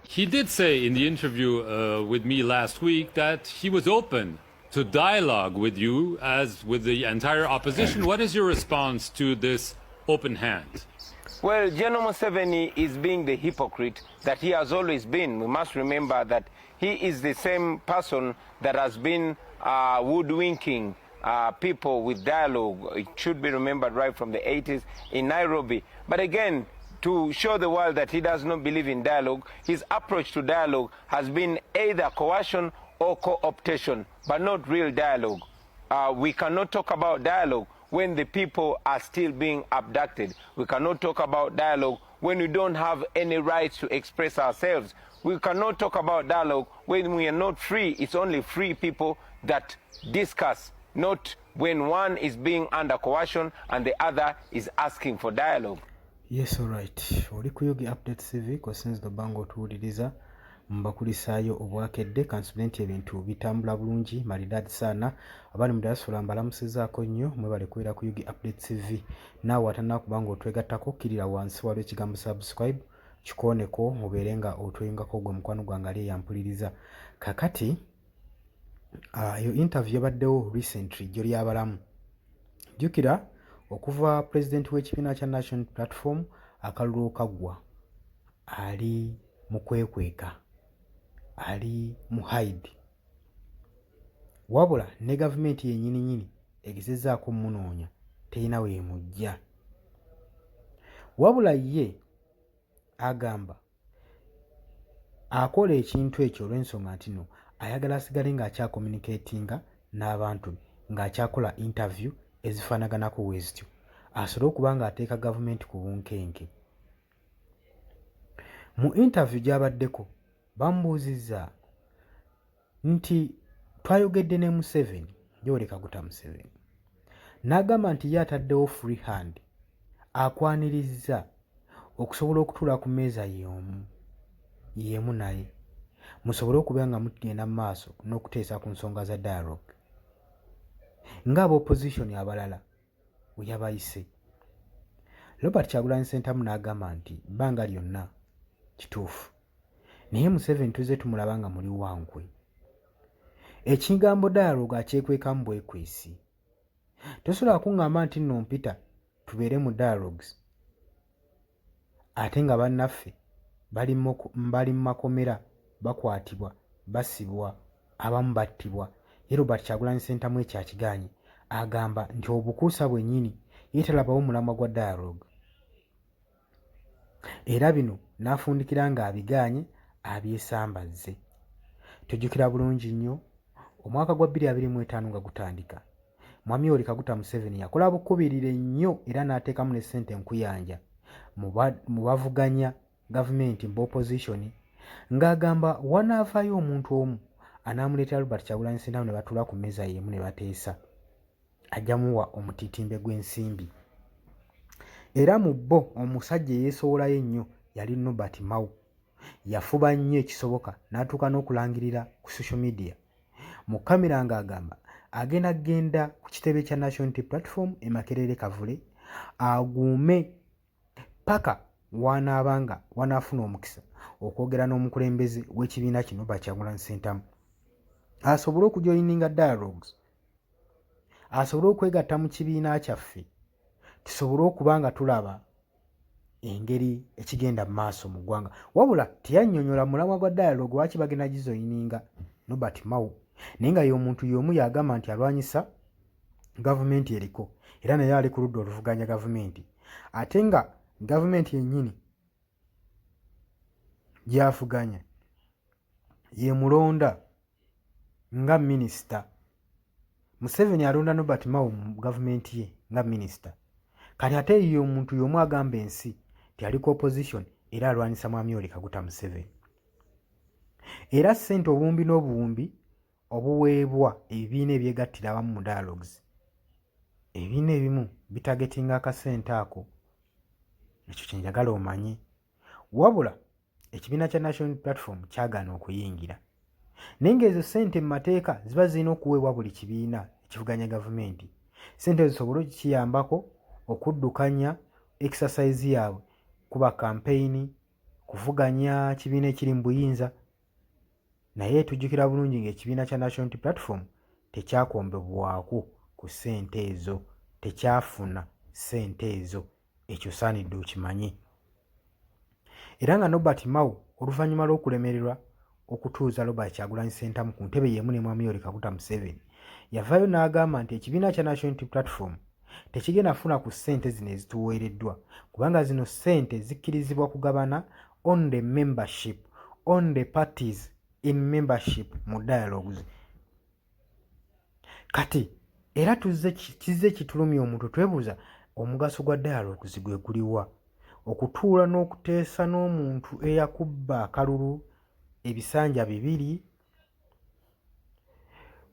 He did say in the interview with me last week that he was open to dialogue with you as with the entire opposition. What is your response to this open hand? Well, General Museveni is being the hypocrite that he has always been. We must remember that he is the same person that has been woodwinking people with dialogue. It should be remembered right from the 80s in Nairobi. But again, to show the world that he does not believe in dialogue, his approach to dialogue has been either coercion or co-optation, but not real dialogue. We cannot talk about dialogue when the people are still being abducted. We cannot talk about dialogue when we don't have any rights to express ourselves. We cannot talk about dialogue when we are not free. It's only free people that discuss, not when one is being under coercion and the other is asking for dialogue. Yes, all right. Oli kuyogi update CV since the bango tuwuliriza mbakulisaayo obwakedde kansubira nti ebintu bitambula bulungi malidadi sana abali mu diaspora mbalamusizaako nnyo mwebale kubeera ku yugi update CV naawe atannaba nga otwegattako kkirira wansi waliwo ekigambo subscribe kikooneko obeere nga otweyungako gwe mukwano gwange ali eyampuliriza kakati yo interview yabaddewo recently gyo lyabalamu jjukira okuva president w'ekibiina kya National Platform akalulu okaggwa ali mu kwekweka ali mu hide wabula ne gavumenti yennyini egezezaako munoonya terina weemujja wabula ye agamba akola ekintu ekyo olw'ensonga nti no ayagala asigale ng'akyakommunicatinga n'abantu ng'akyakola interview ezifaanaganako wezityo asobole okuba ng'ateeka gavumenti ku bunkenke. Mu interview gy'abaddeko bamubuuzizza nti twayogedde ne Museveni gyoleka guta Museveni n'agamba nti ye ataddewo free hand akwanirizza okusobola okutuula ku mmeeza y'emu naye musobole okuba nga mugenda mu maaso n'okuteesa ku nsonga za dialogue ng'aba opposition abalala we yabayise. Robert Kyagulanyi Ssentamu n'agamba nti bbanga lyonna kituufu naye Museveni tuze tumulaba nga muli wankwe ekigambo dialogue akyekwekamu bwekwesi tosobola kuŋŋamba nti nno mpita tubeere mu dialogues ate nga bannaffe bali mu makomera bakwatibwa basibwa abamu battibwa ye Robert Kyagulanyi Ssentamu ekyo akiganye agamba nti obukuusa bwennyini ye talabawo mulamwa gwa dialogue era bino n'afundikira ng'abiganye abyesambazze. Tujjukira bulungi nnyo omwaka gwa 2025 nga gutandika Mwami Yoweri Kaguta Museveni yakola bukubirire nnyo era n'ateekamu ne ssente nkuyanja mu bavuganya gavumenti mu opposition ng'agamba wanaavaayo omuntu omu anaamuleetera Robert Kyagulanyi Ssentamu ne batuula ku mmeeza y'emu ne bateesa ajja muwa omutitimbe gw'ensimbi. Era mu bo omusajja eyeesowolayo ennyo yali Nobert Mao yafuba nnyo ekisoboka n'atuuka n'okulangirira ku social media mu kamera ng'agamba agenda ku kitebe kya National Platform e Makerere Kavule aguume paka wanaabanga wanaafuna omukisa okwogera n'omukulembeze w'ekibiina kino Kyagulanyi Ssentamu asobole okujoyininga dialogues asobole okwegatta mu kibiina kyaffe tusobole okuba nga tulaba engeri ekigenda mu maaso mu ggwanga wabula teyannyonnyola mulamwa gwa dialogue lwaki bagenda gizoyininga Nobert Mao naye nga y'omuntu y'omu yagamba nti alwanyisa gavumenti eriko era naye ali ku ludda oluvuganya gavumenti ate nga gavumenti yennyini gy'avuganya yemulonda nga minisita. Museveni alonda Nobert Mao mu gavumenti ye nga minisita kati ate ye omuntu y'omu agamba ensi ti ali ku opposition era alwanyisa Mwami Yoweri Kaguta Museveni. Era ssente obuwumbi n'obuwumbi obuweebwa ebibiina ebyegattira awamu mu dialogues ebibiina ebimu bitagetinga akasente ako ekyo kye njagala omanye wabula ekibiina kya National Platform kyagaana okuyingira naye ng'ezo ssente mu mateeka ziba zirina okuweebwa buli kibiina ekivuganya gavumenti ssente zisobole okukiyambako okuddukanya exercise yaabwe kuba campaign kuvuganya kibiina ekiri mu buyinza, naye tujjukira bulungi ng'ekibiina kya National Unity Platform tekyakombebwako ku ssente ezo, tekyafuna ssente ezo, ekyo saanidde okimanye. Era nga Norbert Mao oluvannyuma lw'okulemererwa okutuuza Robert Kyagulanyi Ssentamu ku ntebe y'emu ne Mwami Yoweri Kaguta Museveni, yavaayo n'agamba nti ekibiina kya National Unity Platform tekigenda funa ku ssente zino ezituweereddwa, kubanga zino ssente zikkirizibwa kugabana on the membership, on the parties in membership mu dialogues. Kati era kizze kitulumya omuntu twebuuza omugaso gwa dialogues gwe guliwa? Okutuula n'okuteesa n'omuntu eyakubba akalulu ebisanja 2,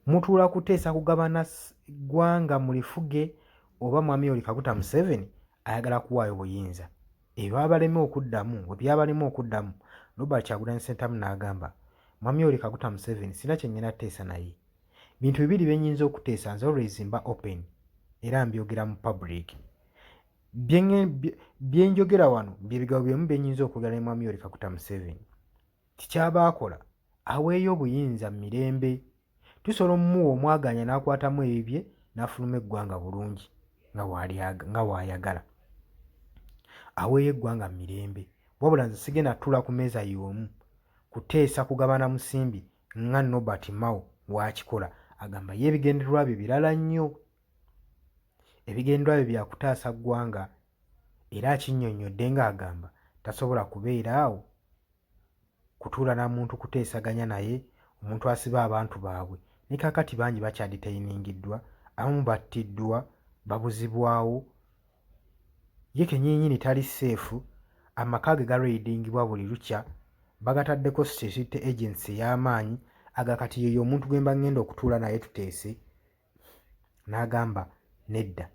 mutuula kuteesa kugabana ggwanga mu lifuge, oba Mwami Yoweri Kaguta Museveni ayagala kuwaayo buyinza? Ebyabalema okuddamu, Robert Kyagulanyi Ssentamu n'agamba, Mwami Yoweri Kaguta Museveni sina kye nnyina teesa naye. Bintu 2 bye nnyinza okuteesa, nze always mba open era mbyogera mu public. Bye njogera wano bye bigabo byemu bye nnyinza okwogera ne Mwami Yoweri Kaguta Museveni. Tikyaba akola aweeyo obuyinza mu mirembe, tusobola omumuwa omwaganya n'akwatamu ebibye n'afuluma eggwanga bulungi nga bw'ayagala. Aweeyo eggwanga mu mirembe, wabula nze sigenda tuula ku mmeeza y'omu kuteesa kugabana musimbi nga Norbert Mao bw'akikola. Agamba ye ebigendererwa bye birala nnyo, ebigendererwa bye byakutaasa ggwanga, era akinnyonnyodde ng'agamba tasobola kubeera awo kutuula na muntu kuteesaganya naye, omuntu asiba abantu baabwe. Ne kaakati bangi bakyadetainingiddwa, abamu battiddwa, babuzibwawo, ye kennyini tali seefu, amaka ge galwedingibwa buli lukya, bagataddeko security agency ey'amaanyi. Agakati yeyo omuntu gwe mba ngenda okutuula naye tuteese. N'agamba nedda,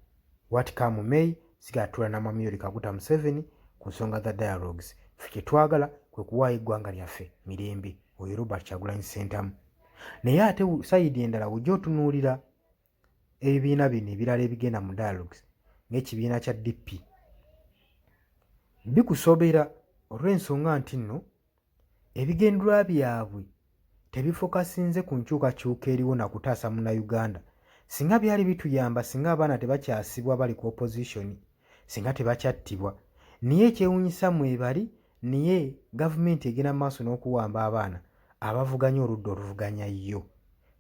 what come may, sigala tuula na Mwami Yoweri Kaguta Museveni ku nsonga za dialogues. Ffe kye twagala kwe kuwaayo eggwanga lyaffe mirembe, oyo Robert Kyagulanyi Ssentamu. Naye ate sayidi endala bw'ojja otunuulira ebibiina bino ebirala ebigenda mu dialogues ng'ekibiina kya DP, bikusobera olw'ensonga nti nno ebigendererwa byabwe tebifokasinze ku nkyukakyuka eriwo na kutaasa Munnayuganda. Singa byali bituyamba, singa abaana tebakyasibwa bali ku opposition, singa tebakyattibwa. Niye ekyewuunyisa mwebali, niye gavumenti egenda mu maaso n'okuwamba abaana abavuganya oludda oluvuganya yo.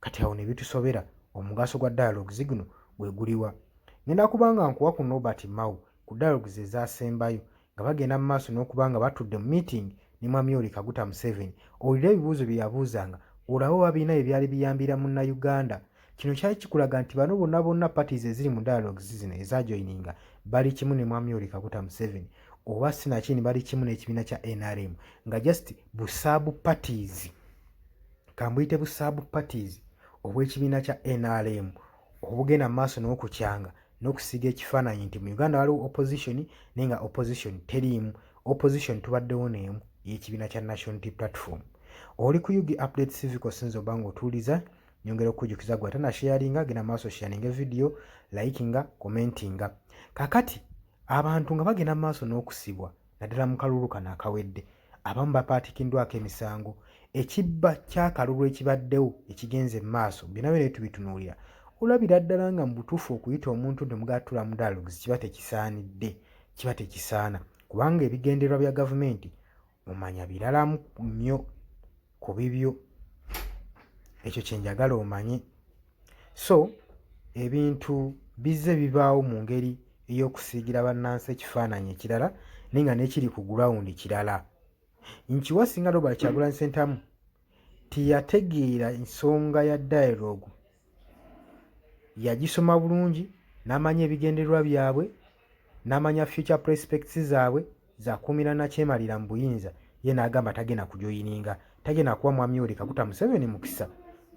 Kati awo ne bitusobera omugaso gwa dialogues guno gwe guliwa. Ngenda kubanga nkuwa ku Norbert Mao ku dialogues ezaasembayo nga bagenda mu maaso n'okubanga batudde mu meeting ne Mwami Yoweri Kaguta Museveni. Owulira ebibuuzo bye yabuuzanga, olabe oba birina ebyali biyambira Munnayuganda. Kino kyali kikulaga nti bano bonna parties eziri mu dialogues zino ezaajoyininga bali kimu ne Mwami Yoweri Kaguta Museveni, oba sinakini bali kimu n'ekibiina kya NRM, nga just busaabu parties, kambuyite busaabu parties obw'ekibiina kya NRM obugenda mu maaso n'okukyanga n'okusiga ekifaananyi nti mu Uganda waliwo opposition naye nga opposition teriimu. Opposition tubaddewo n'emu y'ekibiina kya National Unity Platform. Oli ku Yugi Update Civic Sinzo banga otuuliza, nyongera okujjukiza gwe atana sharinga, genda maaso sharinga video, likinga, commentinga. Kakati abantu nga bagenda maaso n'okusibwa naddala mu kalulu kano akawedde, abamu bapatikindwako emisango, ekibba ky'akalulu ekibaddewo ekigenze mu maaso byonna byonna tubitunuulira. Olabira ddala nga mu butuufu okuyita omuntu temugatula mu dialogues kiba tekisaanidde, kiba tekisaana, kubanga ebigendererwa bya gavumenti omanya birala nnyo ku bibyo. Ekyo kye njagala omanye. So ebintu bizze bibaawo mu ngeri ey'okusiigira bannansi ekifaananyi ekirala naye nga n'ekiri ku ground kirala. Nkiwa singa Robert Kyagulanyi Ssentamu teyategeera ensonga ya dialogue, yagisoma bulungi n'amanya ebigendererwa byabwe, n'amanya future prospects zaabwe zakuumira nakyemalira mu buyinza, ye n'agamba tagenda kujoyininga, tagenda kuwa Mwami Yoweri Kaguta Museveni mukisa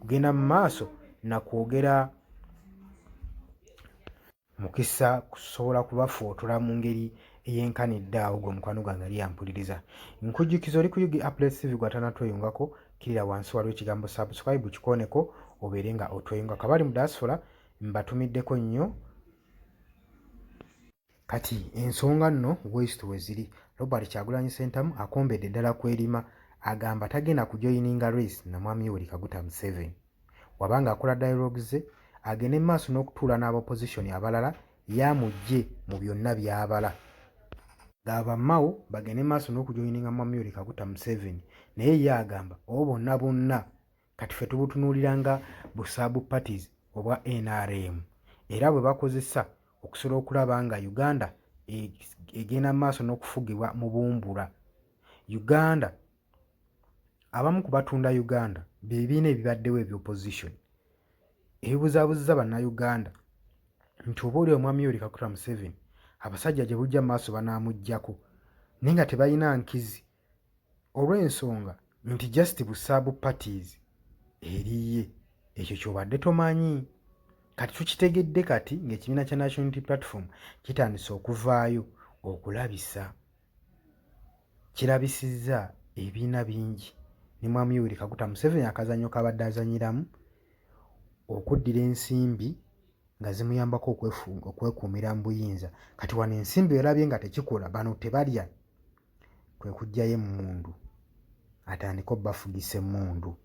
kugenda mu maaso na kwogera mukisa kusobola kubafootola mu ngeri ey'enkanidde awo gwe mukwano gwange yali yampuliriza. Nkujjukiza oli ku Yugi Update Civic gwatanatweyungako, kirira wansi waliwo ekigambo subscribe kikoneko obeere nga otweyunga. Kabali mu diaspora mbatumiddeko nnyo. Kati ensonga nno bwezito we ziri. Robert Kyagulanyi Ssentamu akombedde ddala kwerima agamba tagenda kujoyininga race na mwami Yoweri Kaguta Museveni. Wabanga akola dialogue ze agende maaso n'okutuula n'abopposition abalala yamujje mu byonna by'abala. Gaba Mao bagende maaso n'okujoyininga mwami Yoweri Kaguta Museveni naye ye agamba bonna bonna kati ffe tubutunuuliranga busaabu parties obwa NRM era bwe bakozesa okusobola okulaba nga Uganda egenda maaso n'okufugibwa mu bumbula. Uganda abamu ku batunda Uganda beebiina ebibaddewo eby'opposition ebibuzaabuziza bannayuganda nti oba oli omwami Yoweri Kaguta Museveni abasajja gye bujja maaso banaamugyako naye nga tebalina nkizi olw'ensonga nti just busaabu parties eriye. Ekyo kyobadde tomanyi kati tukitegedde kati ng'ekibiina kya National Unity Platform kitandise okuvaayo okulabisa. Kirabisizza ebibiina bingi ne mwami Yoweri Kaguta Museveni akazannyo kabadde azanyiramu okuddira ensimbi nga zimuyambako okwekuumira mu buyinza. Kati wano ensimbi erabye nga tekikola bano tebalya kwe kuggyayo emmundu atandika obbafugisa emmundu.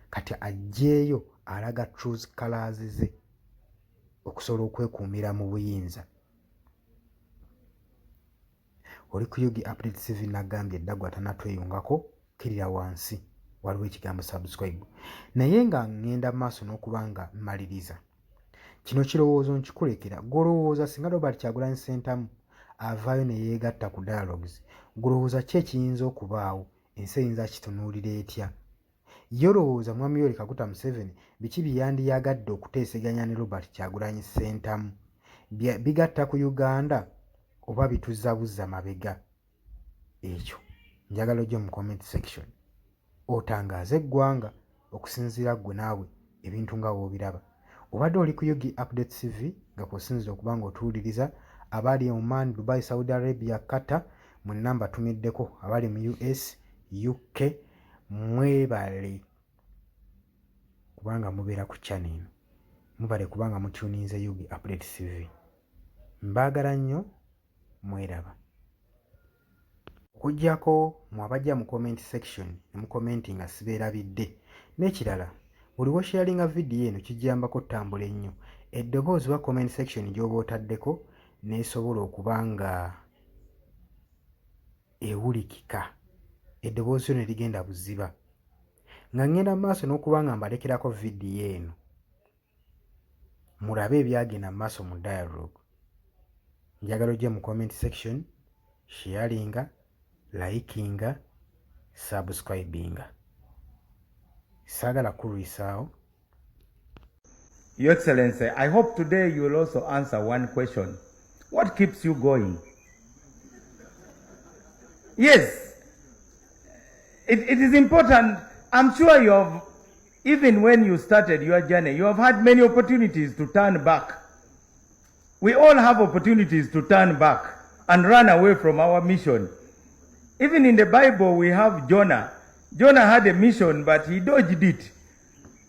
Kati ajjeeyo alaga truth colors ze okusobola okwekuumira mu buyinza. Oli ku Yugi Update TV nagambye eddagwa tanatweyungako kirira wansi waliwo ekigambo subscribe. Naye nga ngenda maaso n'okuba nga mmaliriza kino kirowoozo nkikulekera gw'olowooza singa Robert Kyagulanyi Ssentamu avaayo ne yeegatta ku dialogues gw'olowooza ki ekiyinza okubaawo ensi eyinza kitunuulira etya? Ye olowooza mwami Yoweri Kaguta Museveni biki byandiyagadde okuteeseganya ne Robert Kyagulanyi Ssentamu? Bigatta ku Uganda oba bituzabuzza mabega? Ekyo njagala ojje mu comment section otangaaze eggwanga okusinziira ggwe naawe ebintu nga woobiraba. Obadde oli ku Yugi Update TV nga kw'osinzira okuba ng'otuwuliriza abali e Oman, Dubai, Saudi Arabia, Qatar mu nnamba tumiddeko, abali mu US, UK mwebale kubanga mubeera ku channel eno, mubale kubanga mutuninze Yugi Update TV. Mbaagala nnyo, mweraba. Okuggyako mwabajja mu comment section ne mu commenting nga sibeerabidde. N'ekirala buli washaringa vidiyo eno kijjambako ttambula ennyo eddoboozi wa comment section gy'oba otaddeko n'esobola okuba nga ewulikika, eddoboozi lyo ne ligenda buziba. Nga ngenda mu maaso n'okuba nga mbalekerako vidiyo eno mulabe ebyagenda mu maaso mu dialogue. Njagala ojje mu comment section, sharinga, likinga, subscribinga. Sagala kurisao. Your Excellency, I hope today you will also answer one question. What keeps you going? Yes, it is important. I'm sure you have, even when you started your journey, you have had many opportunities to turn back. We all have opportunities to turn back and run away from our mission. Even in the Bible, we have Jonah. Jonah had a mission, but he dodged it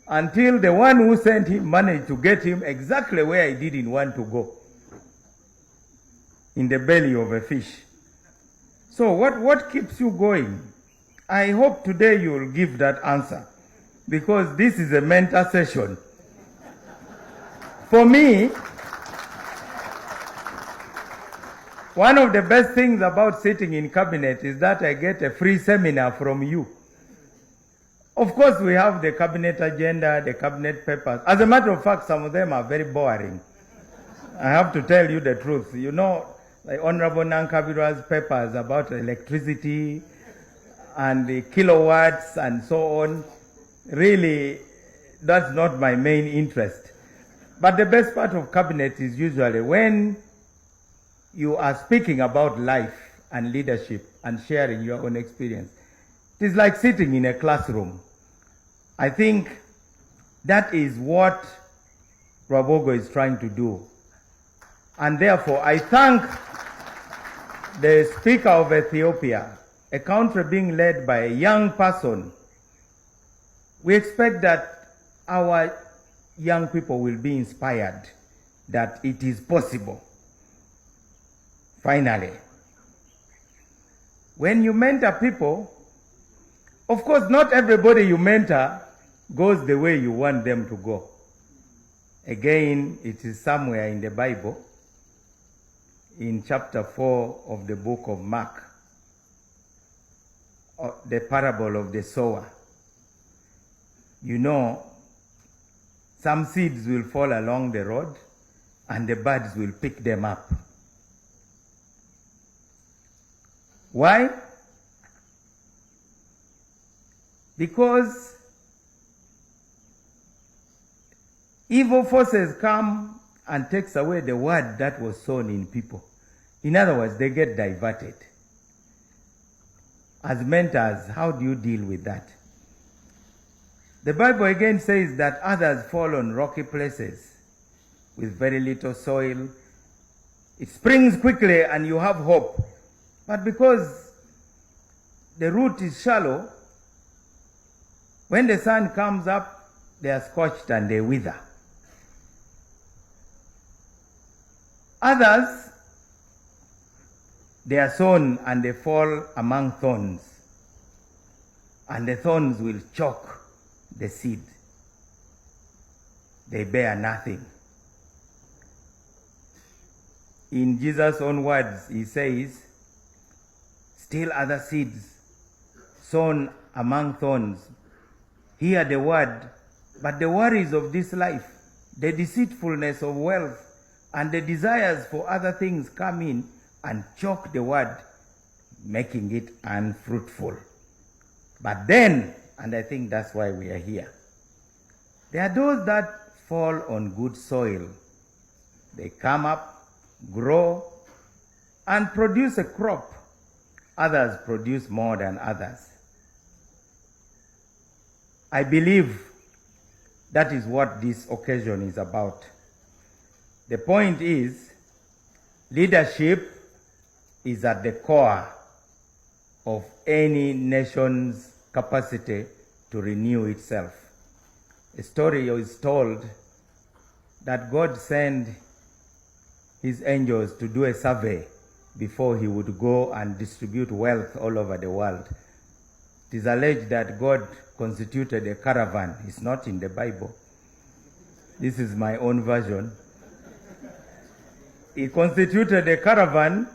until the one who sent him managed to get him exactly where he didn't want to go, in the belly of a fish. So what keeps you going? I hope today you will give that answer, because this is a mentor session. For me, one of the best things about sitting in cabinet is that I get a free seminar from you. Of course, we have the cabinet agenda, the cabinet papers. As a matter of fact, some of them are very boring. I have to tell you the truth. You know, like Honorable Nankabira's papers about electricity and the kilowatts and so on, really, that's not my main interest. But the best part of cabinet is usually when you are speaking about life and leadership and sharing your own experience. It is like sitting in a classroom. I think that is what Rabogo is trying to do. And therefore, I thank the Speaker of Ethiopia, a country being led by a young person. We expect that our young people will be inspired that it is possible. Finally, When you mentor people, of course, not everybody you mentor goes the way you want them to go. Again, it is somewhere in the Bible, in chapter 4 of the book of Mark, the parable of the sower. You know, some seeds will fall along the road and the birds will pick them up. Why? Because evil forces come and takes away the word that was sown in people. In other words, they get diverted. As mentors, how do you deal with that? The Bible again says that others fall on rocky places with very little soil. It springs quickly and you have hope. But because the root is shallow, when the sun comes up, they are scorched and they wither. Others, they are sown and they fall among thorns, and the thorns will choke the seed. They bear nothing. In Jesus' own words, he says, still other seeds sown among thorns hear the word, but the worries of this life, the deceitfulness of wealth, and the desires for other things come in and choke the word, making it unfruitful. But then, and I think that's why we are here, there are those that fall on good soil. They come up, grow, and produce a crop. Others produce more than others. I believe that is what this occasion is about. The point is, leadership is at the core of any nation's capacity to renew itself. A story is told that God sent his angels to do a survey before he would go and distribute wealth all over the world. It is alleged that God constituted a caravan. It's not in the Bible. This is my own version. He constituted a caravan,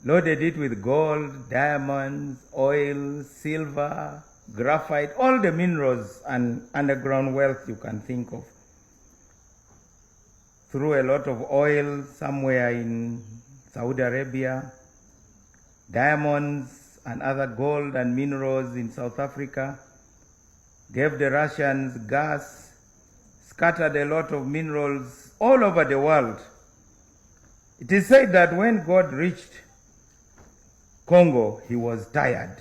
loaded it with gold, diamonds, oil, silver, graphite, all the minerals and underground wealth you can think of. Threw a lot of oil somewhere in Saudi Arabia, diamonds and other gold and minerals in South Africa, gave the Russians gas, scattered a lot of minerals all over the world. It is said that when God reached Congo, he was tired.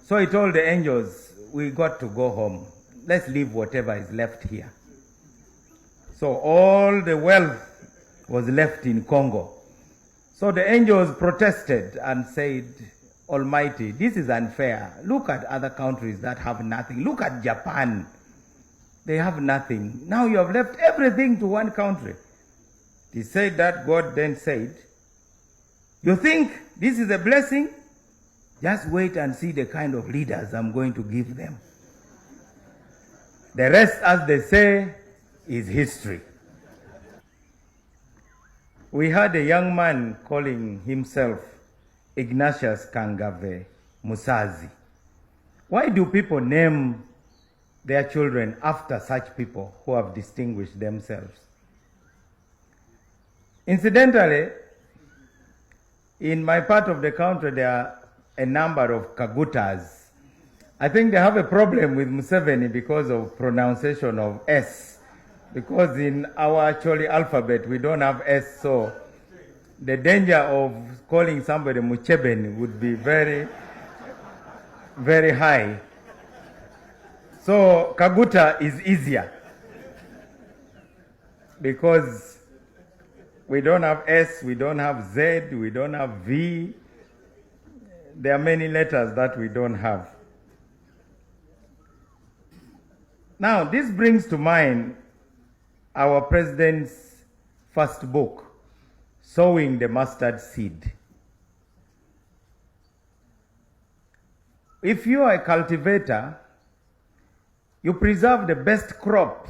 So he told the angels, we got to go home. Let's leave whatever is left here. So all the wealth was left in Congo. So the angels protested and said, Almighty, this is unfair. Look at other countries that have nothing. Look at Japan. They have nothing. Now you have left everything to one country. He said that God then said, you think this is a blessing? Just wait and see the kind of leaders I'm going to give them. The rest, as they say, is history. We had a young man calling himself Ignatius Kangave Musazi. Why do people name their children after such people who have distinguished themselves? Incidentally, in my part of the country, there are a number of Kagutas. I think they have a problem with Museveni because of pronunciation of S. Because in our actually alphabet, we don't have S, so the danger of calling somebody Muchebeni would be very, very high. So Kaguta is easier because we don't have S, we don't have Z, we don't have V. There are many letters that we don't have. Now, this brings to mind our president's first book, Sowing the Mustard Seed. if you are a cultivator, you preserve the best crop